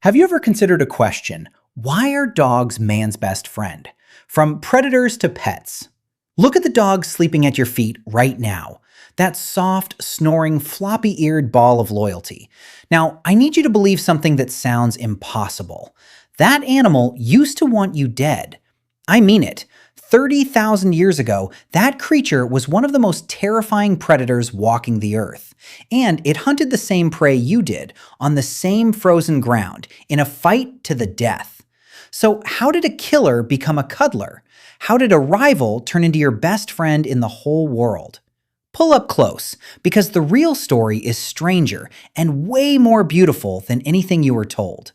Have you ever considered a question, why are dogs man's best friend? From predators to pets. Look at the dog sleeping at your feet right now. That soft, snoring, floppy-eared ball of loyalty. Now, I need you to believe something that sounds impossible. That animal used to want you dead. I mean it. 30,000 years ago, that creature was one of the most terrifying predators walking the earth. And it hunted the same prey you did, on the same frozen ground, in a fight to the death. So how did a killer become a cuddler? How did a rival turn into your best friend in the whole world? Pull up close, because the real story is stranger and way more beautiful than anything you were told.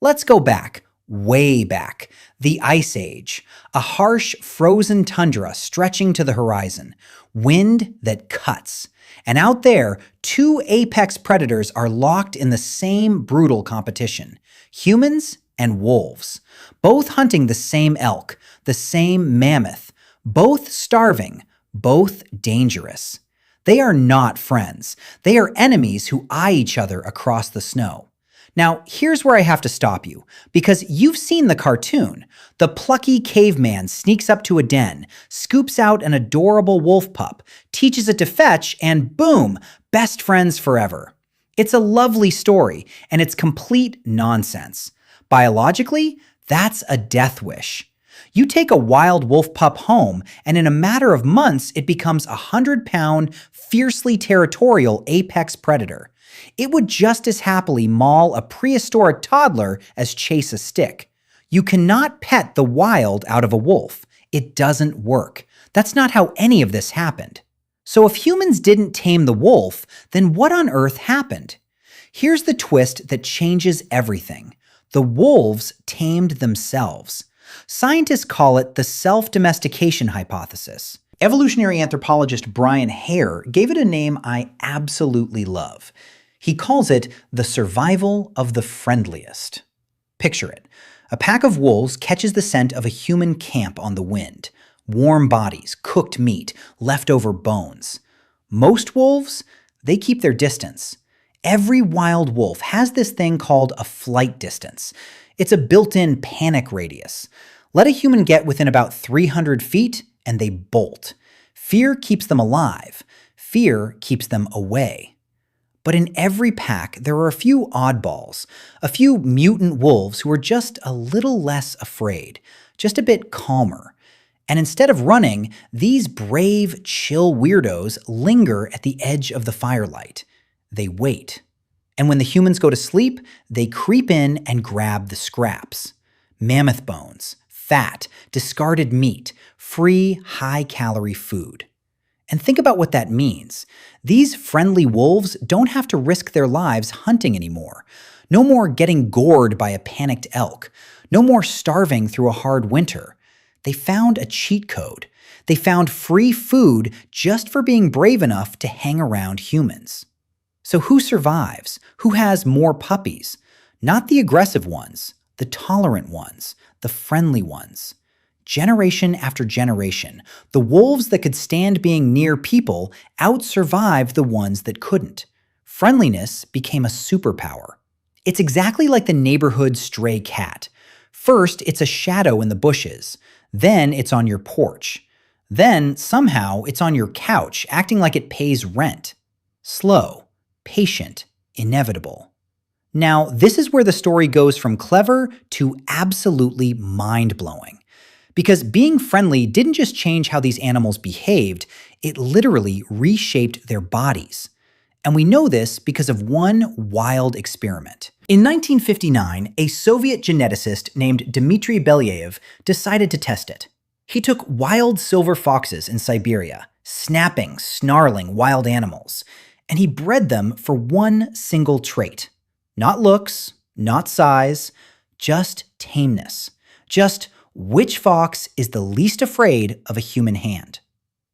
Let's go back. Way back, the Ice Age, a harsh, frozen tundra stretching to the horizon, wind that cuts. And out there, two apex predators are locked in the same brutal competition, humans and wolves, both hunting the same elk, the same mammoth, both starving, both dangerous. They are not friends. They are enemies who eye each other across the snow. Now, here's where I have to stop you, because you've seen the cartoon. The plucky caveman sneaks up to a den, scoops out an adorable wolf pup, teaches it to fetch, and boom, best friends forever. It's a lovely story, and it's complete nonsense. Biologically, that's a death wish. You take a wild wolf pup home, and in a matter of months, it becomes a 100-pound, fiercely territorial apex predator. It would just as happily maul a prehistoric toddler as chase a stick. You cannot pet the wild out of a wolf. It doesn't work. That's not how any of this happened. So if humans didn't tame the wolf, then what on earth happened? Here's the twist that changes everything. The wolves tamed themselves. Scientists call it the Self-Domestication Hypothesis. Evolutionary anthropologist Brian Hare gave it a name I absolutely love. He calls it the survival of the friendliest. Picture it. A pack of wolves catches the scent of a human camp on the wind. Warm bodies, cooked meat, leftover bones. Most wolves, they keep their distance. Every wild wolf has this thing called a flight distance. It's a built-in panic radius. Let a human get within about 300 feet and they bolt. Fear keeps them alive. Fear keeps them away. But in every pack, there are a few oddballs, a few mutant wolves who are just a little less afraid, just a bit calmer. And instead of running, these brave, chill weirdos linger at the edge of the firelight. They wait. And when the humans go to sleep, they creep in and grab the scraps. Mammoth bones, fat, discarded meat, free, high-calorie food. And think about what that means. These friendly wolves don't have to risk their lives hunting anymore. No more getting gored by a panicked elk. No more starving through a hard winter. They found a cheat code. They found free food just for being brave enough to hang around humans. So who survives? Who has more puppies? Not the aggressive ones, the tolerant ones, the friendly ones. Generation after generation, the wolves that could stand being near people out-survived the ones that couldn't. Friendliness became a superpower. It's exactly like the neighborhood stray cat. First, it's a shadow in the bushes. Then it's on your porch. Then, somehow, it's on your couch, acting like it pays rent. Slow, patient, inevitable. Now, this is where the story goes from clever to absolutely mind-blowing. Because being friendly didn't just change how these animals behaved, it literally reshaped their bodies. And we know this because of one wild experiment. In 1959, a Soviet geneticist named Dmitry Belyaev decided to test it. He took wild silver foxes in Siberia, snapping, snarling wild animals, and he bred them for one single trait. Not looks, not size, just tameness. Just which fox is the least afraid of a human hand?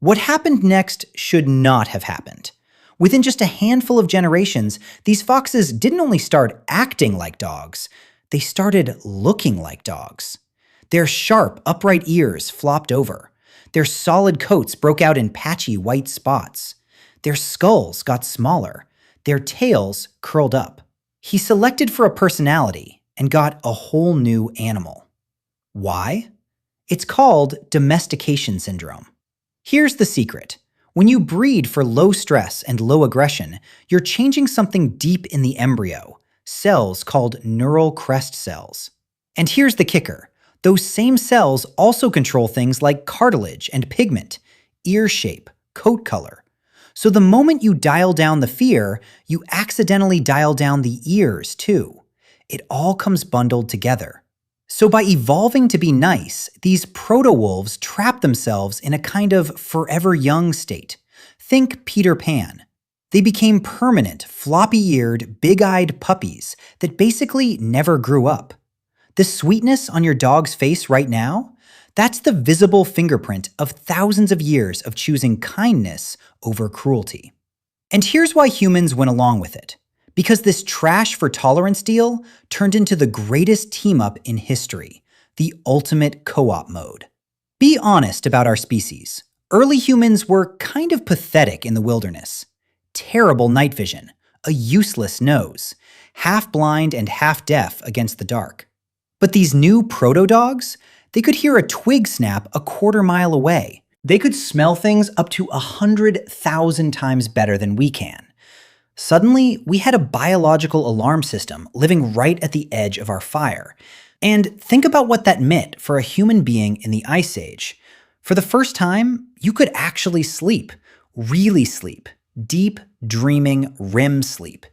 What happened next should not have happened. Within just a handful of generations, these foxes didn't only start acting like dogs, they started looking like dogs. Their sharp, upright ears flopped over. Their solid coats broke out in patchy white spots. Their skulls got smaller. Their tails curled up. He selected for a personality, and got a whole new animal. Why? It's called domestication syndrome. Here's the secret. When you breed for low stress and low aggression, you're changing something deep in the embryo, cells called neural crest cells. And here's the kicker. Those same cells also control things like cartilage and pigment, ear shape, coat color. So the moment you dial down the fear, you accidentally dial down the ears too. It all comes bundled together. So by evolving to be nice, these proto-wolves trap themselves in a kind of forever young state. Think Peter Pan. They became permanent, floppy-eared, big-eyed puppies that basically never grew up. The sweetness on your dog's face right now? That's the visible fingerprint of thousands of years of choosing kindness over cruelty. And here's why humans went along with it. Because this trash for tolerance deal turned into the greatest team-up in history, the ultimate co-op mode. Be honest about our species. Early humans were kind of pathetic in the wilderness. Terrible night vision, a useless nose, half blind and half deaf against the dark. But these new proto-dogs, they could hear a twig snap a quarter-mile away. They could smell things up to 100,000 times better than we can. Suddenly, we had a biological alarm system living right at the edge of our fire. And think about what that meant for a human being in the Ice Age. For the first time, you could actually sleep, really sleep, deep, dreaming REM sleep.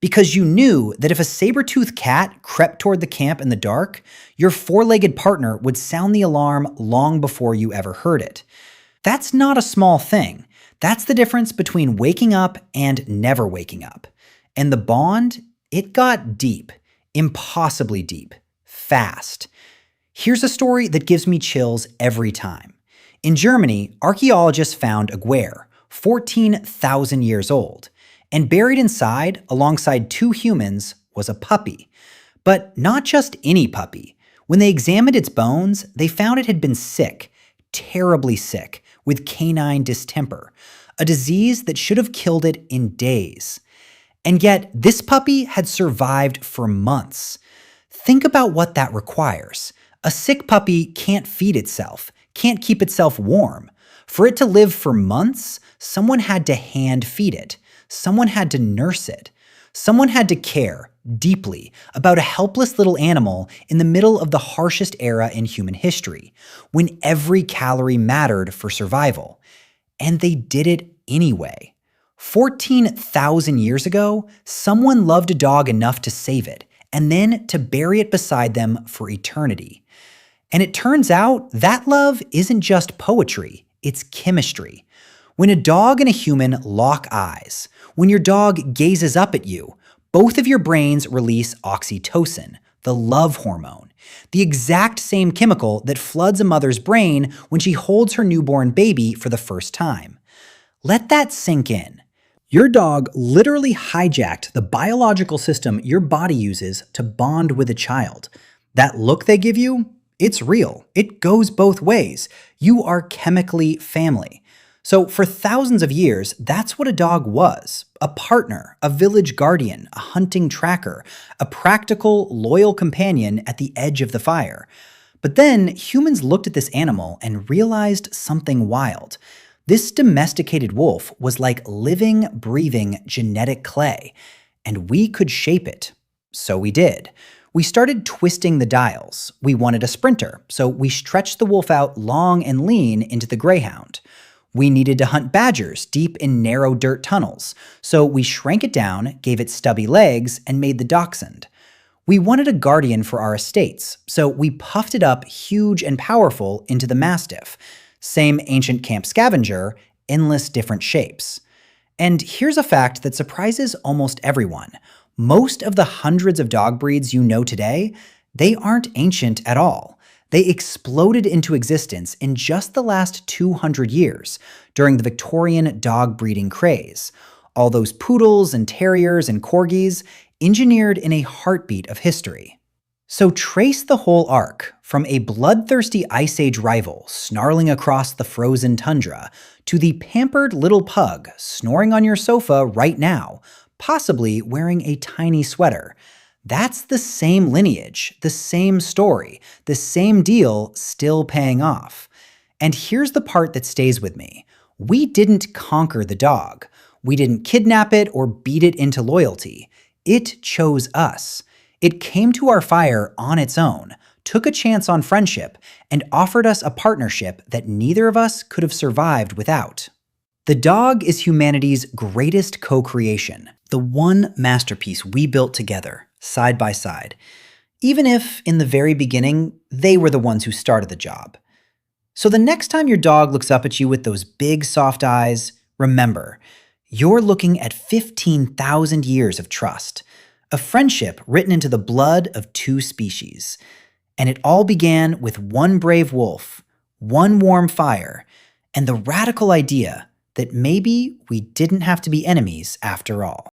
Because you knew that if a saber-toothed cat crept toward the camp in the dark, your four-legged partner would sound the alarm long before you ever heard it. That's not a small thing. That's the difference between waking up and never waking up. And the bond, it got deep, impossibly deep, fast. Here's a story that gives me chills every time. In Germany, archaeologists found a guer, 14,000 years old. And buried inside, alongside two humans, was a puppy. But not just any puppy. When they examined its bones, they found it had been sick, terribly sick, with canine distemper, a disease that should have killed it in days. And yet, this puppy had survived for months. Think about what that requires. A sick puppy can't feed itself, can't keep itself warm. For it to live for months, someone had to hand feed it. Someone had to nurse it. Someone had to care deeply about a helpless little animal in the middle of the harshest era in human history, when every calorie mattered for survival. And they did it anyway. 14,000 years ago, someone loved a dog enough to save it, and then to bury it beside them for eternity. And it turns out that love isn't just poetry, it's chemistry. When a dog and a human lock eyes, when your dog gazes up at you, both of your brains release oxytocin, the love hormone, the exact same chemical that floods a mother's brain when she holds her newborn baby for the first time. Let that sink in. Your dog literally hijacked the biological system your body uses to bond with a child. That look they give you, it's real. It goes both ways. You are chemically family. So for thousands of years, that's what a dog was. A partner, a village guardian, a hunting tracker, a practical, loyal companion at the edge of the fire. But then humans looked at this animal and realized something wild. This domesticated wolf was like living, breathing genetic clay, and we could shape it. So we did. We started twisting the dials. We wanted a sprinter, so we stretched the wolf out long and lean into the greyhound. We needed to hunt badgers deep in narrow dirt tunnels, so we shrank it down, gave it stubby legs, and made the dachshund. We wanted a guardian for our estates, so we puffed it up huge and powerful into the mastiff. Same ancient camp scavenger, endless different shapes. And here's a fact that surprises almost everyone. Most of the hundreds of dog breeds you know today, they aren't ancient at all. They exploded into existence in just the last 200 years during the Victorian dog breeding craze. All those poodles and terriers and corgis engineered in a heartbeat of history. So trace the whole arc, from a bloodthirsty Ice Age rival snarling across the frozen tundra to the pampered little pug snoring on your sofa right now, possibly wearing a tiny sweater. That's the same lineage, the same story, the same deal still paying off. And here's the part that stays with me. We didn't conquer the dog. We didn't kidnap it or beat it into loyalty. It chose us. It came to our fire on its own, took a chance on friendship, and offered us a partnership that neither of us could have survived without. The dog is humanity's greatest co-creation, the one masterpiece we built together, side by side, even if, in the very beginning, they were the ones who started the job. So the next time your dog looks up at you with those big soft eyes, remember, you're looking at 15,000 years of trust, a friendship written into the blood of two species. And it all began with one brave wolf, one warm fire, and the radical idea that maybe we didn't have to be enemies after all.